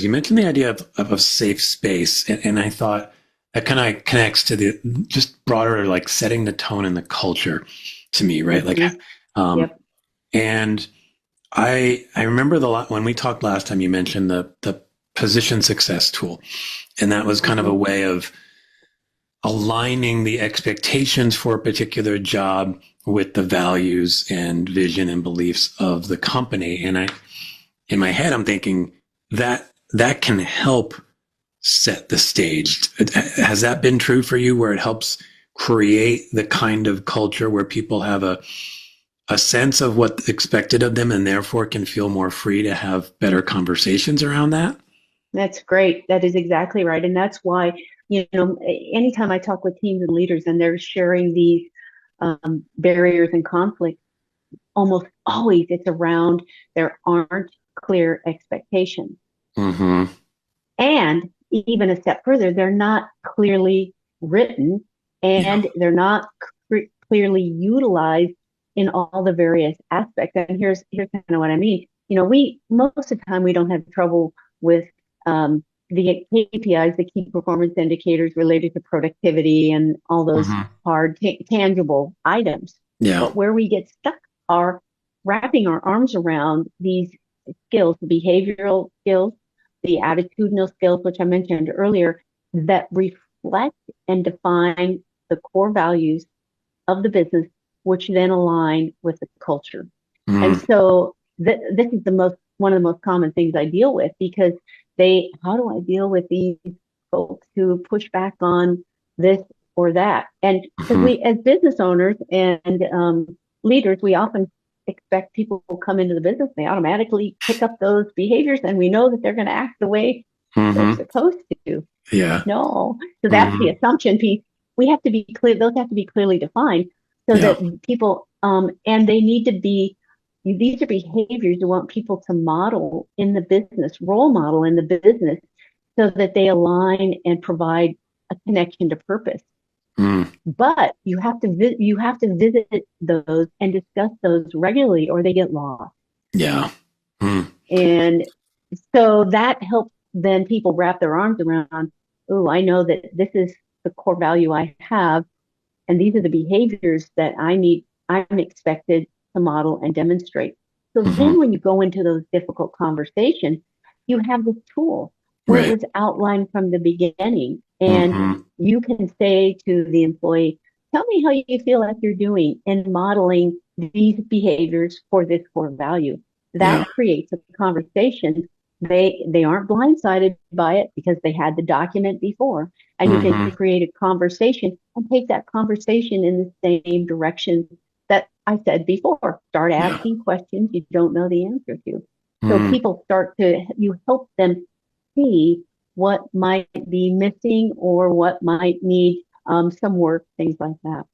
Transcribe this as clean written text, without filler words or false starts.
You mentioned the idea of a safe space, and I thought that kind of connects to the just broader, like setting the tone and the culture to me, right? Like, Mm-hmm. um, Yep. and I remember when we talked last time, you mentioned the position success tool, and that was kind of a Mm-hmm. way of aligning the expectations for a particular job with the values and vision and beliefs of the company. And in my head, I'm thinking that can help set the stage. Has that been true for you, where it helps create the kind of culture where people have a sense of what's expected of them and therefore can feel more free to have better conversations around that? That's great. That is exactly right. And that's why, anytime I talk with teams and leaders and they're sharing these barriers and conflicts, almost always it's around there aren't clear expectations. Mm-hmm. And even a step further, they're not clearly written Yeah. and they're not clearly utilized in all the various aspects. And here's kind of what I mean. We most of the time we don't have trouble with the KPIs, the key performance indicators related to productivity and all those Mm-hmm. hard, tangible items. Yeah. But where we get stuck are wrapping our arms around these skills, the behavioral skills, the attitudinal skills, which I mentioned earlier, that reflect and define the core values of the business, which then align with the culture. And Mm. so this is one of the most common things I deal with because how do I deal with these folks who push back on this or that? And because Mm-hmm. we, as business owners and leaders, we often expect people who come into the business, they automatically pick up those behaviors and we know that they're going to act the way they're Mm-hmm. supposed to. Yeah. No. So that's the Mm-hmm. assumption piece. We have to be clear, those have to be clearly defined so Yeah. that people, and they need to be, these are behaviors you want people to model in the business, role model in the business, so that they align and provide a connection to purpose. Mm. But you have to visit those and discuss those regularly, or they get lost. Yeah. Mm. And so that helps then people wrap their arms around, oh, I know that this is the core value I have, and these are the behaviors that I'm expected to model and demonstrate. So Mm-hmm. then when you go into those difficult conversations, you have this tool where it Right. was outlined from the beginning. And Mm-hmm. you can say to the employee, tell me how you feel like you're doing in modeling these behaviors for this core value. Yeah. That creates a conversation. They aren't blindsided by it because they had the document before, and you can Mm-hmm. create a conversation and take that conversation in the same direction that I said before. Start Yeah. asking questions you don't know the answer to. So Mm. people you help them see what might be missing or what might need some work, things like that.